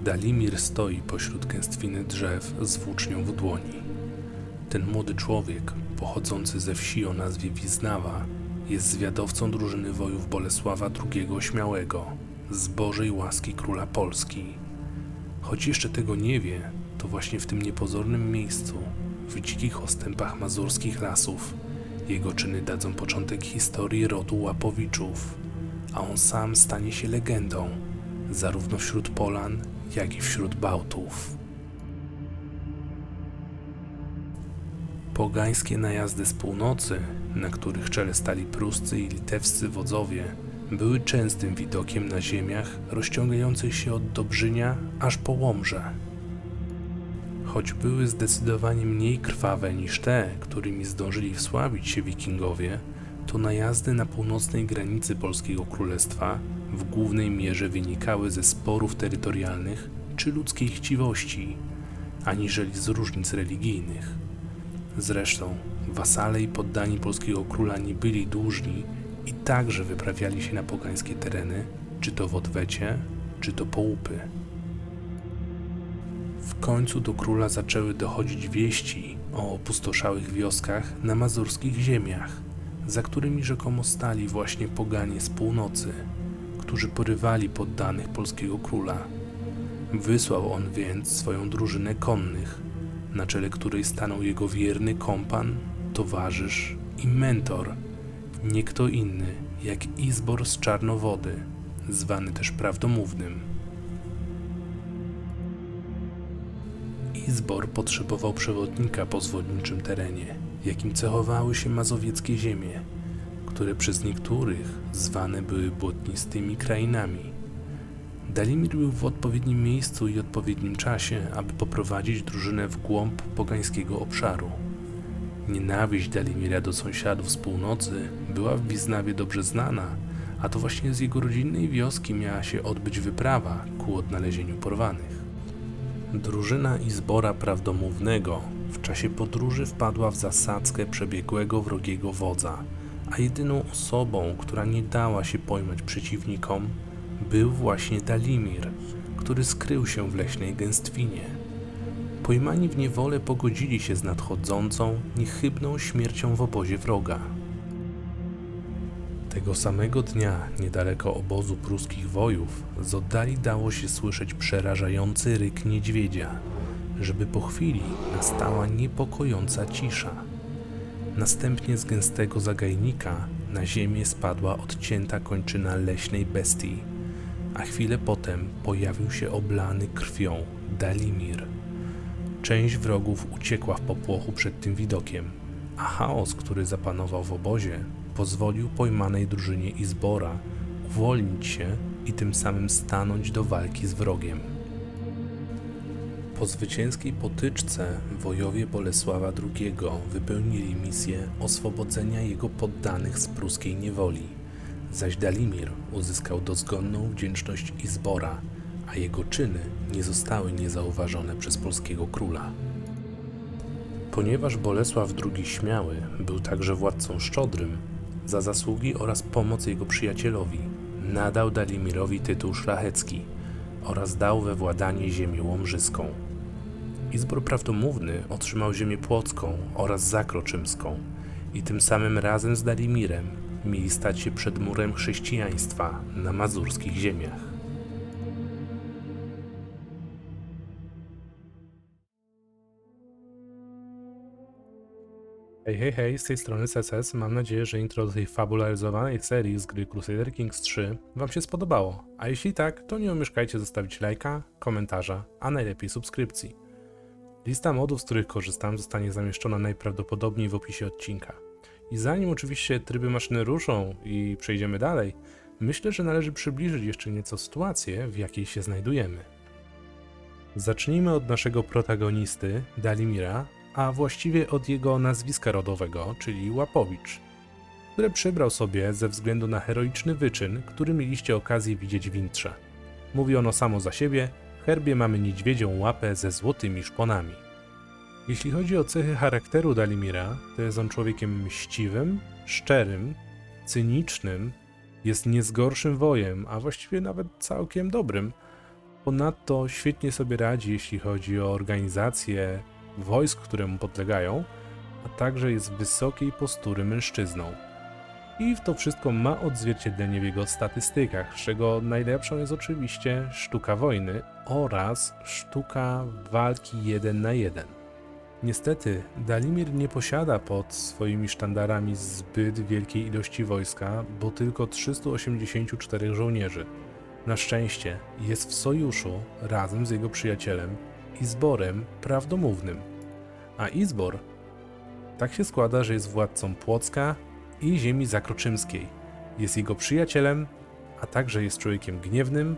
Dalimir stoi pośród gęstwiny drzew z włócznią w dłoni. Ten młody człowiek, pochodzący ze wsi o nazwie Wiznawa, jest zwiadowcą drużyny wojów Bolesława II Śmiałego, z Bożej łaski króla Polski. Choć jeszcze tego nie wie, to właśnie w tym niepozornym miejscu, w dzikich ostępach mazurskich lasów, jego czyny dadzą początek historii rodu Łapowiczów, a on sam stanie się legendą, zarówno wśród Polan, jak i wśród Bałtów. Pogańskie najazdy z północy, na których czele stali pruscy i litewscy wodzowie, były częstym widokiem na ziemiach rozciągających się od Dobrzynia aż po Łomżę. Choć były zdecydowanie mniej krwawe niż te, którymi zdążyli wsławić się wikingowie, to najazdy na północnej granicy Polskiego Królestwa w głównej mierze wynikały ze sporów terytorialnych czy ludzkiej chciwości, aniżeli z różnic religijnych. Zresztą wasale i poddani polskiego króla nie byli dłużni i także wyprawiali się na pogańskie tereny, czy to w odwecie, czy to połupy. W końcu do króla zaczęły dochodzić wieści o opustoszałych wioskach na mazurskich ziemiach, za którymi rzekomo stali właśnie poganie z północy, którzy porywali poddanych polskiego króla. Wysłał on więc swoją drużynę konnych, na czele której stanął jego wierny kompan, towarzysz i mentor, nie kto inny jak Izbor z Czarnowody, zwany też Prawdomównym. Izbor potrzebował przewodnika po zwodniczym terenie, jakim cechowały się mazowieckie ziemie, które przez niektórych zwane były błotnistymi krainami. Dalimir był w odpowiednim miejscu i odpowiednim czasie, aby poprowadzić drużynę w głąb pogańskiego obszaru. Nienawiść Dalimira do sąsiadów z północy była w Wiznawie dobrze znana, a to właśnie z jego rodzinnej wioski miała się odbyć wyprawa ku odnalezieniu porwanych. Drużyna Izbora Prawdomównego w czasie podróży wpadła w zasadzkę przebiegłego wrogiego wodza, a jedyną osobą, która nie dała się pojmać przeciwnikom, był właśnie Dalimir, który skrył się w leśnej gęstwinie. Pojmani w niewolę pogodzili się z nadchodzącą, niechybną śmiercią w obozie wroga. Tego samego dnia, niedaleko obozu pruskich wojów, z oddali dało się słyszeć przerażający ryk niedźwiedzia, żeby po chwili nastała niepokojąca cisza. Następnie z gęstego zagajnika na ziemię spadła odcięta kończyna leśnej bestii, a chwilę potem pojawił się oblany krwią Dalimir. Część wrogów uciekła w popłochu przed tym widokiem, a chaos, który zapanował w obozie, pozwolił pojmanej drużynie Izbora uwolnić się i tym samym stanąć do walki z wrogiem. Po zwycięskiej potyczce wojowie Bolesława II wypełnili misję oswobodzenia jego poddanych z pruskiej niewoli, zaś Dalimir uzyskał dozgonną wdzięczność Izbora, a jego czyny nie zostały niezauważone przez polskiego króla. Ponieważ Bolesław II Śmiały był także władcą szczodrym, za zasługi oraz pomoc jego przyjacielowi nadał Dalimirowi tytuł szlachecki oraz dał we władanie ziemię łomżyską. Izbor Prawdomówny otrzymał ziemię płocką oraz zakroczymską i tym samym razem z Dalimirem mieli stać się przedmurem chrześcijaństwa na mazurskich ziemiach. Hej, z tej strony CSS. Mam nadzieję, że intro do tej fabularyzowanej serii z gry Crusader Kings 3 Wam się spodobało, a jeśli tak, to nie omieszkajcie zostawić lajka, komentarza, a najlepiej subskrypcji. Lista modów, z których korzystam, zostanie zamieszczona najprawdopodobniej w opisie odcinka. I zanim oczywiście tryby maszyny ruszą i przejdziemy dalej, myślę, że należy przybliżyć jeszcze nieco sytuację, w jakiej się znajdujemy. Zacznijmy od naszego protagonisty, Dalimira, a właściwie od jego nazwiska rodowego, czyli Łapowicz, które przybrał sobie ze względu na heroiczny wyczyn, który mieliście okazję widzieć w intrze. Mówi ono samo za siebie, w herbie mamy niedźwiedzią łapę ze złotymi szponami. Jeśli chodzi o cechy charakteru Dalimira, to jest on człowiekiem mściwym, szczerym, cynicznym, jest nie z gorszym wojem, a właściwie nawet całkiem dobrym, Ponadto świetnie sobie radzi, jeśli chodzi o organizację wojsk, które mu podlegają, a także jest wysokiej postury mężczyzną. I to wszystko ma odzwierciedlenie w jego statystykach, z czego najlepszą jest oczywiście sztuka wojny oraz sztuka walki 1 na 1. Niestety, Dalimir nie posiada pod swoimi sztandarami zbyt wielkiej ilości wojska, bo tylko 384 żołnierzy. Na szczęście jest w sojuszu razem z jego przyjacielem Izborem Prawdomównym. A Izbor tak się składa, że jest władcą Płocka i ziemi zakroczymskiej. Jest jego przyjacielem, a także jest człowiekiem gniewnym,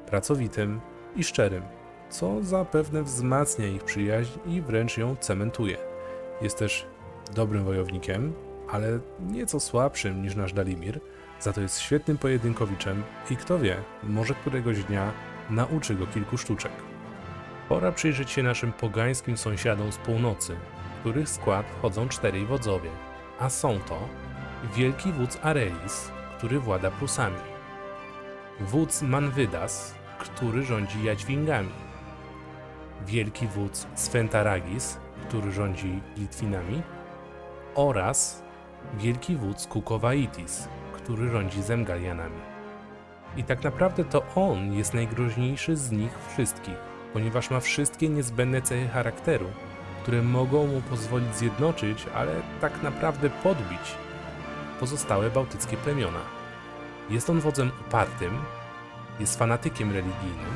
pracowitym i szczerym, co zapewne wzmacnia ich przyjaźń i wręcz ją cementuje. Jest też dobrym wojownikiem, ale nieco słabszym niż nasz Dalimir, za to jest świetnym pojedynkowiczem i kto wie, może któregoś dnia nauczy go kilku sztuczek. Pora przyjrzeć się naszym pogańskim sąsiadom z północy, w których skład wchodzą 4 wodzowie, a są to wielki wódz Arelis, który włada Prusami, wódz Manwydas, który rządzi Jadźwingami, wielki wódz Sventaragis, który rządzi Litwinami oraz wielki wódz Kukowaitis, który rządzi Zemgalianami. I tak naprawdę to on jest najgroźniejszy z nich wszystkich, ponieważ ma wszystkie niezbędne cechy charakteru, które mogą mu pozwolić zjednoczyć, ale tak naprawdę podbić pozostałe bałtyckie plemiona. Jest on wodzem upartym, jest fanatykiem religijnym,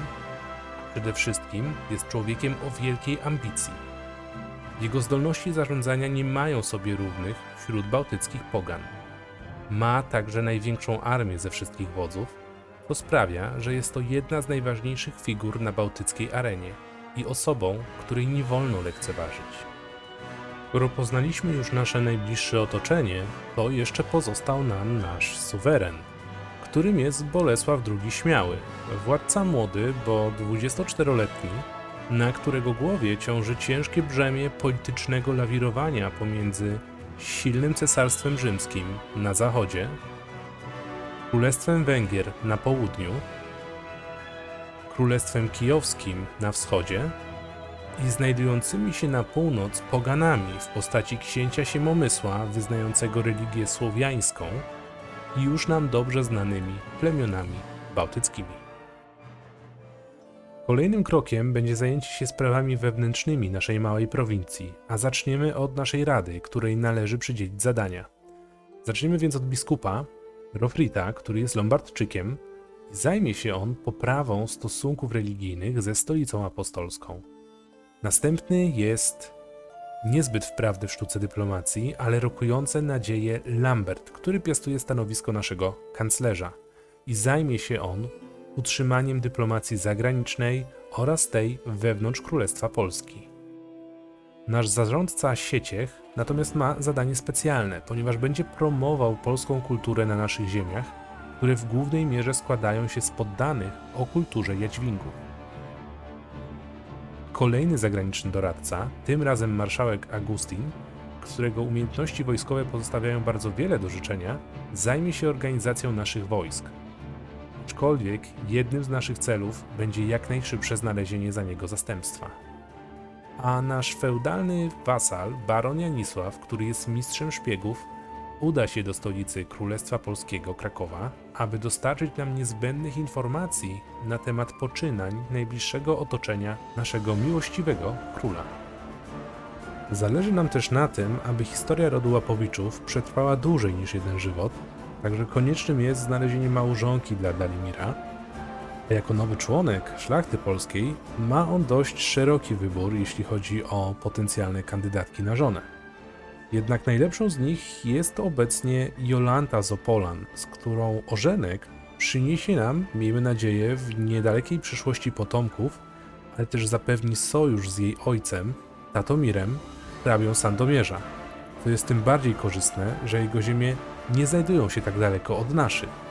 przede wszystkim jest człowiekiem o wielkiej ambicji. Jego zdolności zarządzania nie mają sobie równych wśród bałtyckich pogan. Ma także największą armię ze wszystkich wodzów, to sprawia, że jest to jedna z najważniejszych figur na bałtyckiej arenie i osobą, której nie wolno lekceważyć. Skoro poznaliśmy już nasze najbliższe otoczenie, to jeszcze pozostał nam nasz suweren, którym jest Bolesław II Śmiały, władca młody, bo 24-letni, na którego głowie ciąży ciężkie brzemię politycznego lawirowania pomiędzy silnym cesarstwem rzymskim na zachodzie, Królestwem Węgier na południu, Królestwem Kijowskim na wschodzie i znajdującymi się na północ poganami w postaci księcia Siemomysła wyznającego religię słowiańską i już nam dobrze znanymi plemionami bałtyckimi. Kolejnym krokiem będzie zajęcie się sprawami wewnętrznymi naszej małej prowincji, a zaczniemy od naszej rady, której należy przydzielić zadania. Zaczniemy więc od biskupa Rofrita, który jest Lombardczykiem i zajmie się on poprawą stosunków religijnych ze stolicą apostolską. Następny jest niezbyt wprawny w sztuce dyplomacji, ale rokujące nadzieje Lambert, który piastuje stanowisko naszego kanclerza i zajmie się on utrzymaniem dyplomacji zagranicznej oraz tej wewnątrz Królestwa Polski. Nasz zarządca Sieciech natomiast ma zadanie specjalne, ponieważ będzie promował polską kulturę na naszych ziemiach, które w głównej mierze składają się z poddanych o kulturze Jadźwingów. Kolejny zagraniczny doradca, tym razem marszałek Augustin, którego umiejętności wojskowe pozostawiają bardzo wiele do życzenia, zajmie się organizacją naszych wojsk. Aczkolwiek jednym z naszych celów będzie jak najszybsze znalezienie za niego zastępstwa. A nasz feudalny wasal, baron Janisław, który jest mistrzem szpiegów, uda się do stolicy Królestwa Polskiego, Krakowa, aby dostarczyć nam niezbędnych informacji na temat poczynań najbliższego otoczenia naszego miłościwego króla. Zależy nam też na tym, aby historia rodu Łapowiczów przetrwała dłużej niż jeden żywot, także koniecznym jest znalezienie małżonki dla Dalimira, a jako nowy członek szlachty polskiej ma on dość szeroki wybór, jeśli chodzi o potencjalne kandydatki na żonę. Jednak najlepszą z nich jest obecnie Jolanta z Opolan, z którą ożenek przyniesie nam, miejmy nadzieję, w niedalekiej przyszłości potomków, ale też zapewni sojusz z jej ojcem, Tatomirem, hrabią Sandomierza. To jest tym bardziej korzystne, że jego ziemie nie znajdują się tak daleko od naszych.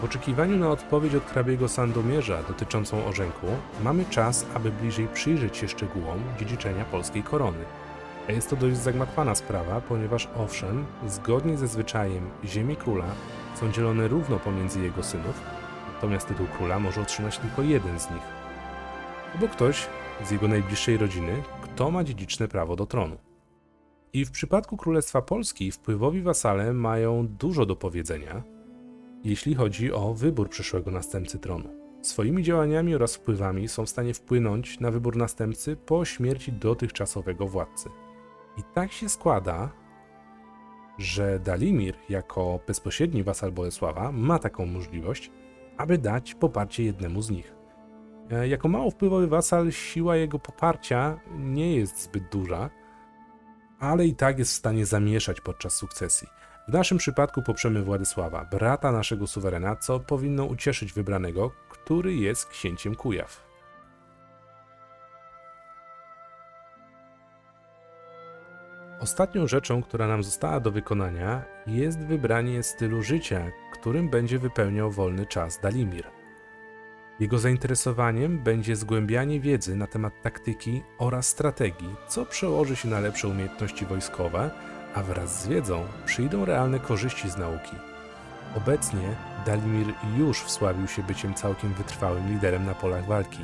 W oczekiwaniu na odpowiedź od hrabiego Sandomierza dotyczącą orzenku, mamy czas, aby bliżej przyjrzeć się szczegółom dziedziczenia polskiej korony. A jest to dość zagmatwana sprawa, ponieważ owszem, zgodnie ze zwyczajem ziemie króla są dzielone równo pomiędzy jego synów, natomiast tytuł króla może otrzymać tylko jeden z nich, albo ktoś z jego najbliższej rodziny, kto ma dziedziczne prawo do tronu. I w przypadku Królestwa Polski wpływowi wasale mają dużo do powiedzenia, jeśli chodzi o wybór przyszłego następcy tronu. Swoimi działaniami oraz wpływami są w stanie wpłynąć na wybór następcy po śmierci dotychczasowego władcy. I tak się składa, że Dalimir jako bezpośredni wasal Bolesława ma taką możliwość, aby dać poparcie jednemu z nich. Jako mało wpływowy wasal siła jego poparcia nie jest zbyt duża, ale i tak jest w stanie zamieszać podczas sukcesji. W naszym przypadku poprzemy Władysława, brata naszego suwerena, co powinno ucieszyć wybranego, który jest księciem Kujaw. Ostatnią rzeczą, która nam została do wykonania, jest wybranie stylu życia, którym będzie wypełniał wolny czas Dalimir. Jego zainteresowaniem będzie zgłębianie wiedzy na temat taktyki oraz strategii, co przełoży się na lepsze umiejętności wojskowe, a wraz z wiedzą przyjdą realne korzyści z nauki. Obecnie Dalimir już wsławił się byciem całkiem wytrwałym liderem na polach walki.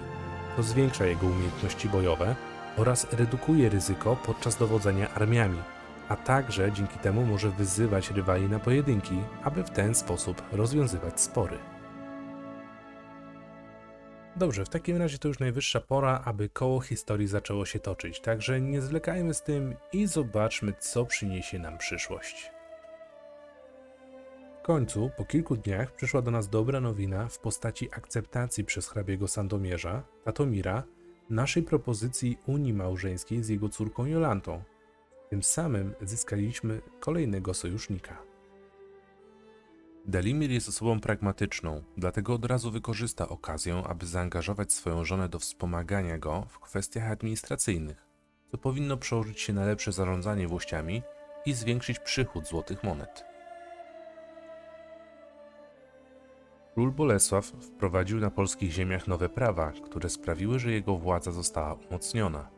To zwiększa jego umiejętności bojowe oraz redukuje ryzyko podczas dowodzenia armiami, a także dzięki temu może wyzywać rywali na pojedynki, aby w ten sposób rozwiązywać spory. Dobrze, w takim razie to już najwyższa pora, aby koło historii zaczęło się toczyć, także nie zwlekajmy z tym i zobaczmy, co przyniesie nam przyszłość. W końcu, po kilku dniach, przyszła do nas dobra nowina w postaci akceptacji przez hrabiego Sandomierza, Tatomira, naszej propozycji unii małżeńskiej z jego córką Jolantą. Tym samym zyskaliśmy kolejnego sojusznika. Dalimir jest osobą pragmatyczną, dlatego od razu wykorzysta okazję, aby zaangażować swoją żonę do wspomagania go w kwestiach administracyjnych, co powinno przełożyć się na lepsze zarządzanie włościami i zwiększyć przychód złotych monet. Król Bolesław wprowadził na polskich ziemiach nowe prawa, które sprawiły, że jego władza została umocniona.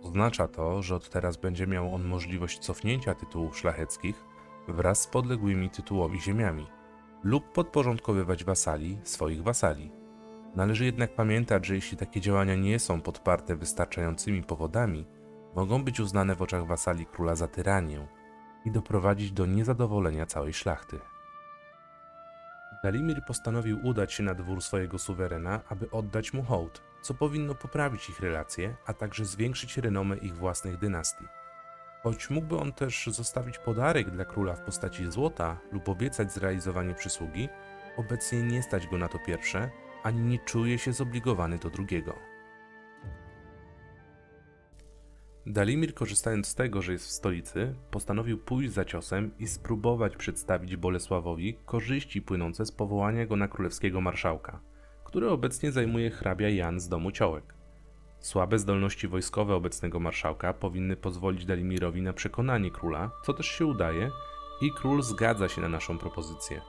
Oznacza to, że od teraz będzie miał on możliwość cofnięcia tytułów szlacheckich wraz z podległymi tytułowi ziemiami lub podporządkowywać wasali swoich wasali. Należy jednak pamiętać, że jeśli takie działania nie są podparte wystarczającymi powodami, mogą być uznane w oczach wasali króla za tyranię i doprowadzić do niezadowolenia całej szlachty. Dalimir postanowił udać się na dwór swojego suwerena, aby oddać mu hołd, co powinno poprawić ich relacje, a także zwiększyć renomę ich własnych dynastii. Choć mógłby on też zostawić podarek dla króla w postaci złota lub obiecać zrealizowanie przysługi, obecnie nie stać go na to pierwsze, ani nie czuje się zobligowany do drugiego. Dalimir, korzystając z tego, że jest w stolicy, postanowił pójść za ciosem i spróbować przedstawić Bolesławowi korzyści płynące z powołania go na królewskiego marszałka, który obecnie zajmuje hrabia Jan z domu Ciołek. Słabe zdolności wojskowe obecnego marszałka powinny pozwolić Dalimirowi na przekonanie króla, co też się udaje, i król zgadza się na naszą propozycję.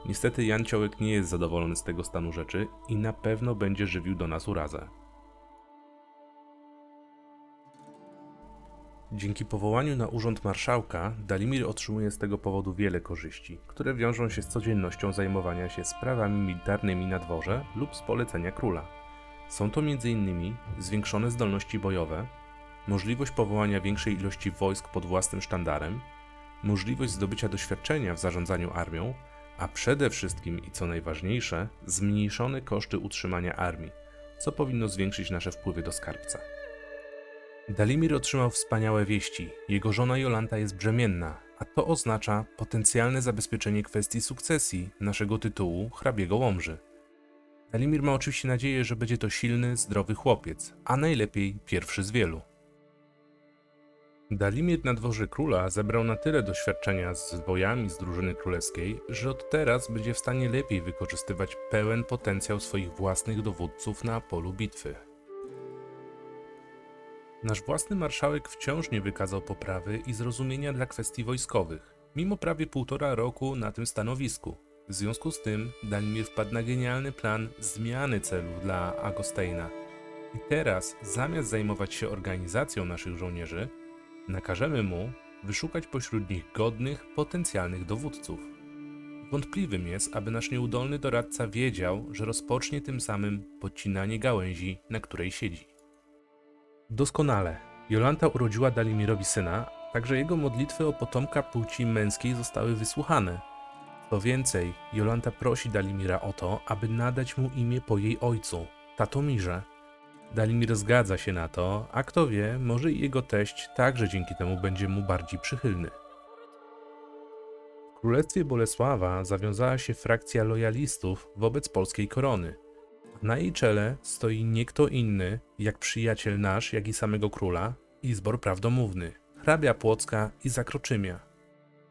Niestety Jan Ciołek nie jest zadowolony z tego stanu rzeczy i na pewno będzie żywił do nas urazę. Dzięki powołaniu na urząd marszałka, Dalimir otrzymuje z tego powodu wiele korzyści, które wiążą się z codziennością zajmowania się sprawami militarnymi na dworze lub z polecenia króla. Są to m.in. zwiększone zdolności bojowe, możliwość powołania większej ilości wojsk pod własnym sztandarem, możliwość zdobycia doświadczenia w zarządzaniu armią, a przede wszystkim i co najważniejsze, zmniejszone koszty utrzymania armii, co powinno zwiększyć nasze wpływy do skarbca. Dalimir otrzymał wspaniałe wieści. Jego żona Jolanta jest brzemienna, a to oznacza potencjalne zabezpieczenie kwestii sukcesji naszego tytułu hrabiego Łomży. Dalimir ma oczywiście nadzieję, że będzie to silny, zdrowy chłopiec, a najlepiej pierwszy z wielu. Dalimir na dworze króla zebrał na tyle doświadczenia z wojami z drużyny królewskiej, że od teraz będzie w stanie lepiej wykorzystywać pełen potencjał swoich własnych dowódców na polu bitwy. Nasz własny marszałek wciąż nie wykazał poprawy i zrozumienia dla kwestii wojskowych, mimo prawie 1,5 roku na tym stanowisku. W związku z tym Dalimir wpadł na genialny plan zmiany celów dla Agosteina. I teraz, zamiast zajmować się organizacją naszych żołnierzy, Nakażemy mu wyszukać pośród nich godnych, potencjalnych dowódców. Wątpliwym jest, aby nasz nieudolny doradca wiedział, że rozpocznie tym samym podcinanie gałęzi, na której siedzi. Doskonale. Jolanta urodziła Dalimirowi syna, także jego modlitwy o potomka płci męskiej zostały wysłuchane. Co więcej, Jolanta prosi Dalimira o to, aby nadać mu imię po jej ojcu, Tatomirze. Dalimir zgadza się na to, a kto wie, może i jego teść także dzięki temu będzie mu bardziej przychylny. W królestwie Bolesława zawiązała się frakcja lojalistów wobec polskiej korony. Na jej czele stoi nie kto inny, jak przyjaciel nasz, jak i samego króla, Izbor Prawdomówny, hrabia Płocka i Zakroczymia.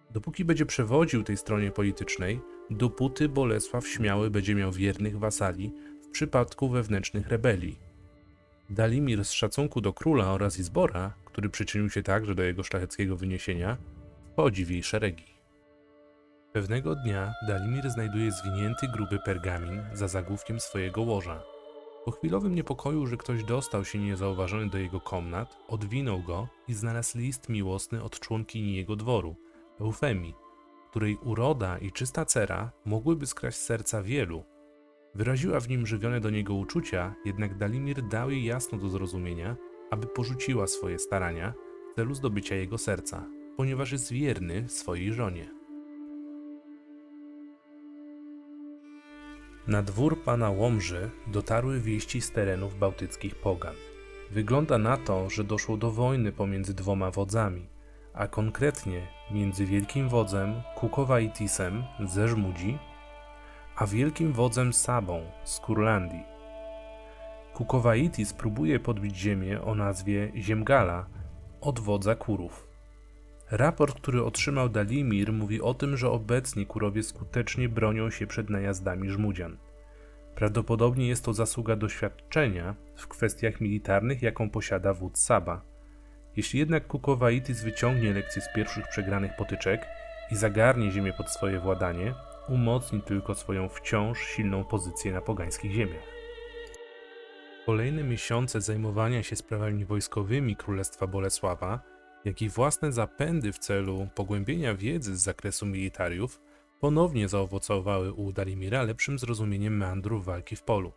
Dopóki będzie przewodził tej stronie politycznej, dopóty Bolesław śmiały będzie miał wiernych wasali w przypadku wewnętrznych rebelii. Dalimir z szacunku do króla oraz Izbora, który przyczynił się także do jego szlacheckiego wyniesienia, wchodzi w jej szeregi. Pewnego dnia Dalimir znajduje zwinięty gruby pergamin za zagłówkiem swojego łoża. Po chwilowym niepokoju, że ktoś dostał się niezauważony do jego komnat, odwinął go i znalazł list miłosny od członkini jego dworu, Eufemii, której uroda i czysta cera mogłyby skraść serca wielu. Wyraziła w nim żywione do niego uczucia, jednak Dalimir dał jej jasno do zrozumienia, aby porzuciła swoje starania w celu zdobycia jego serca, ponieważ jest wierny swojej żonie. Na dwór pana Łomży dotarły wieści z terenów bałtyckich pogan. Wygląda na to, że doszło do wojny pomiędzy dwoma wodzami, a konkretnie między wielkim wodzem Kukowaitisem ze Żmudzi, a wielkim wodzem Sabą z Kurlandii. Kukowaitis próbuje podbić ziemię o nazwie Ziemgala od wodza Kurów. Raport, który otrzymał Dalimir, mówi o tym, że obecni Kurowie skutecznie bronią się przed najazdami Żmudzian. Prawdopodobnie jest to zasługa doświadczenia w kwestiach militarnych, jaką posiada wódz Saba. Jeśli jednak Kukowaitis wyciągnie lekcje z pierwszych przegranych potyczek i zagarnie ziemię pod swoje władanie, umocni tylko swoją wciąż silną pozycję na pogańskich ziemiach. Kolejne miesiące zajmowania się sprawami wojskowymi Królestwa Bolesława, jak i własne zapędy w celu pogłębienia wiedzy z zakresu militariów ponownie zaowocowały u Dalimira lepszym zrozumieniem meandrów walki w polu.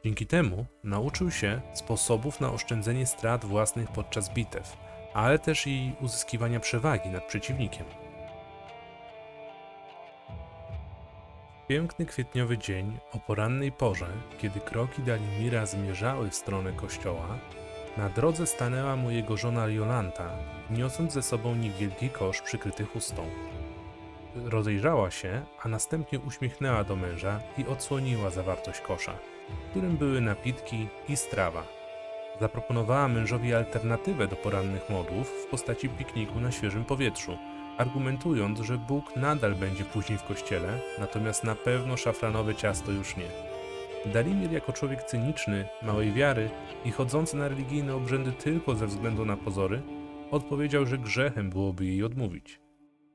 Dzięki temu nauczył się sposobów na oszczędzenie strat własnych podczas bitew, ale też i uzyskiwania przewagi nad przeciwnikiem. Piękny kwietniowy dzień o porannej porze, kiedy kroki Dalimira zmierzały w stronę kościoła, na drodze stanęła mu jego żona Jolanta, niosąc ze sobą niewielki kosz przykryty chustą. Rozejrzała się, a następnie uśmiechnęła do męża i odsłoniła zawartość kosza, w którym były napitki i strawa. Zaproponowała mężowi alternatywę do porannych modłów w postaci pikniku na świeżym powietrzu, argumentując, że Bóg nadal będzie później w kościele, natomiast na pewno szafranowe ciasto już nie. Dalimir jako człowiek cyniczny, małej wiary i chodzący na religijne obrzędy tylko ze względu na pozory, odpowiedział, że grzechem byłoby jej odmówić.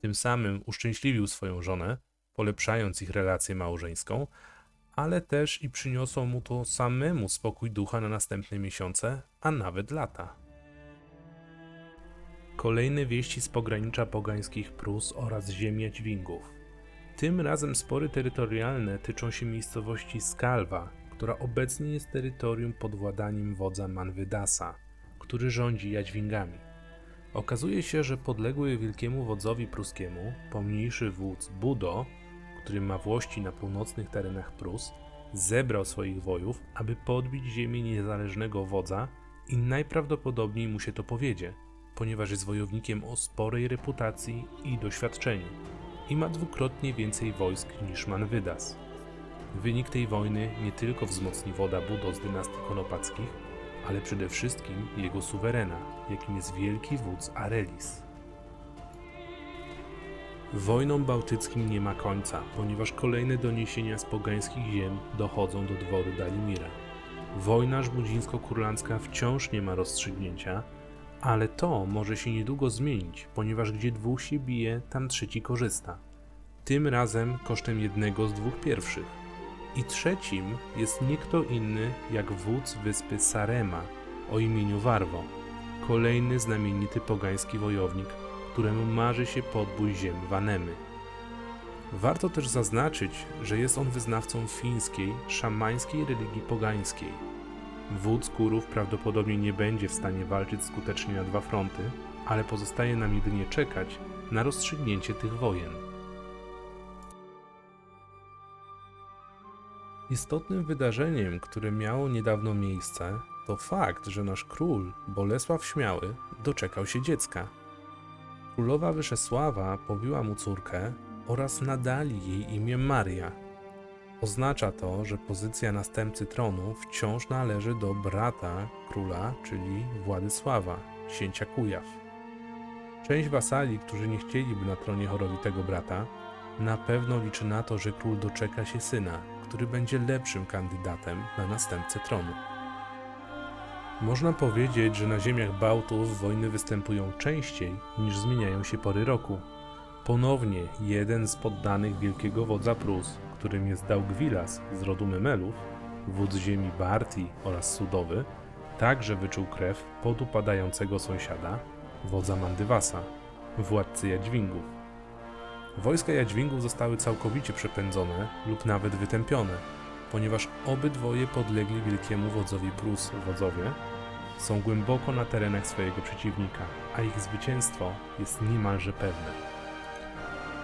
Tym samym uszczęśliwił swoją żonę, polepszając ich relację małżeńską, ale też i przyniosło mu to samemu spokój ducha na następne miesiące, a nawet lata. Kolejne wieści z pogranicza pogańskich Prus oraz ziemi Jadźwingów. Tym razem spory terytorialne tyczą się miejscowości Skalwa, która obecnie jest terytorium pod władaniem wodza Manwydasa, który rządzi Jadźwingami. Okazuje się, że podległy wielkiemu wodzowi pruskiemu, pomniejszy wódz Budo, który ma włości na północnych terenach Prus, zebrał swoich wojów, aby podbić ziemię niezależnego wodza i najprawdopodobniej mu się to powiedzie, ponieważ jest wojownikiem o sporej reputacji i doświadczeniu i ma dwukrotnie więcej wojsk niż Manwydas. Wynik tej wojny nie tylko wzmocni wodza Budo z dynastii Konopackich, ale przede wszystkim jego suwerena, jakim jest wielki wódz Arelis. Wojnom bałtyckim nie ma końca, ponieważ kolejne doniesienia z pogańskich ziem dochodzą do dworu Dalimira. Wojna żmudzińsko-kurlandzka wciąż nie ma rozstrzygnięcia, ale to może się niedługo zmienić, ponieważ gdzie dwóch się bije, tam trzeci korzysta. Tym razem kosztem jednego z dwóch pierwszych. I trzecim jest nie kto inny jak wódz wyspy Sarema o imieniu Warwo. kolejny znamienity pogański wojownik, któremu marzy się podbój ziem Vanemy. Warto też zaznaczyć, że jest on wyznawcą fińskiej, szamańskiej religii pogańskiej. Wódz Kurów prawdopodobnie nie będzie w stanie walczyć skutecznie na dwa fronty, ale pozostaje nam jedynie czekać na rozstrzygnięcie tych wojen. Istotnym wydarzeniem, które miało niedawno miejsce, to fakt, że nasz król, Bolesław Śmiały, doczekał się dziecka. Królowa Wyszesława powiła mu córkę oraz nadali jej imię Maria. Oznacza to, że pozycja następcy tronu wciąż należy do brata króla, czyli Władysława, księcia Kujaw. Część wasali, którzy nie chcieliby na tronie chorowitego brata, na pewno liczy na to, że król doczeka się syna, który będzie lepszym kandydatem na następcę tronu. Można powiedzieć, że na ziemiach Bałtów wojny występują częściej niż zmieniają się pory roku. Ponownie jeden z poddanych wielkiego wodza Prus, którym jest Daugwilas z rodu Memelów, wódz ziemi Bartii oraz Sudowy, także wyczuł krew podupadającego sąsiada, wodza Mandywasa, władcy Jadźwingów. Wojska Jadźwingów zostały całkowicie przepędzone lub nawet wytępione, ponieważ obydwoje podlegli wielkiemu wodzowi Prus wodzowie są głęboko na terenach swojego przeciwnika, a ich zwycięstwo jest niemalże pewne.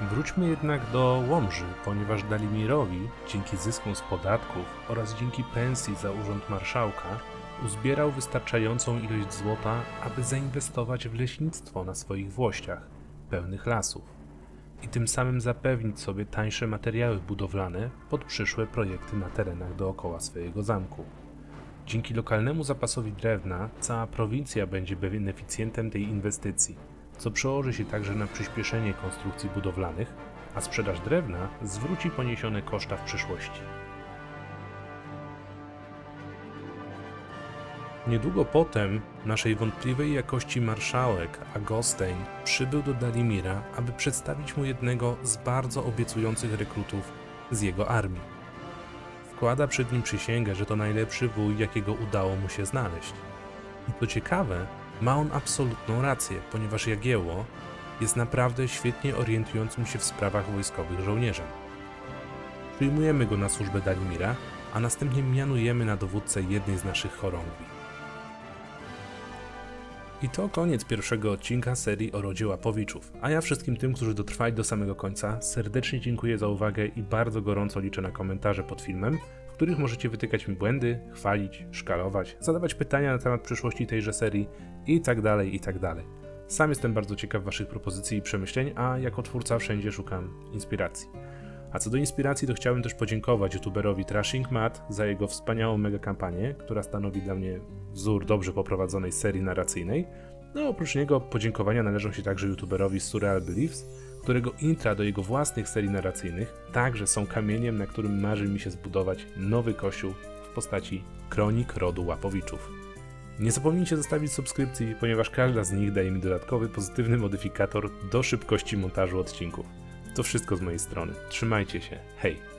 Wróćmy jednak do Łomży, ponieważ Dalimirowi, dzięki zyskom z podatków oraz dzięki pensji za urząd marszałka, uzbierał wystarczającą ilość złota, aby zainwestować w leśnictwo na swoich włościach, pełnych lasów, i tym samym zapewnić sobie tańsze materiały budowlane pod przyszłe projekty na terenach dookoła swojego zamku. Dzięki lokalnemu zapasowi drewna cała prowincja będzie beneficjentem tej inwestycji, co przełoży się także na przyspieszenie konstrukcji budowlanych, a sprzedaż drewna zwróci poniesione koszta w przyszłości. Niedługo potem naszej wątpliwej jakości marszałek Agostein przybył do Dalimira, aby przedstawić mu jednego z bardzo obiecujących rekrutów z jego armii. Wkłada przed nim przysięgę, że to najlepszy wuj, jakiego udało mu się znaleźć. I co ciekawe, ma on absolutną rację, ponieważ Jagiełło jest naprawdę świetnie orientującym się w sprawach wojskowych żołnierzem. Przyjmujemy go na służbę Dalimira, a następnie mianujemy na dowódcę jednej z naszych chorągwi. I to koniec pierwszego odcinka serii o rodzie Łapowiczów, a ja wszystkim tym, którzy dotrwali do samego końca, serdecznie dziękuję za uwagę i bardzo gorąco liczę na komentarze pod filmem, w których możecie wytykać mi błędy, chwalić, szkalować, zadawać pytania na temat przyszłości tejże serii itd. Sam jestem bardzo ciekaw waszych propozycji i przemyśleń, a jako twórca wszędzie szukam inspiracji. A co do inspiracji, to chciałbym też podziękować youtuberowi Trashing Matt za jego wspaniałą mega kampanię, która stanowi dla mnie wzór dobrze poprowadzonej serii narracyjnej. No oprócz niego podziękowania należą się także youtuberowi Surreal Beliefs, którego intra do jego własnych serii narracyjnych także są kamieniem, na którym marzy mi się zbudować nowy kościół w postaci kronik rodu Łapowiczów. Nie zapomnijcie zostawić subskrypcji, ponieważ każda z nich daje mi dodatkowy pozytywny modyfikator do szybkości montażu odcinków. To wszystko z mojej strony. Trzymajcie się. Hej!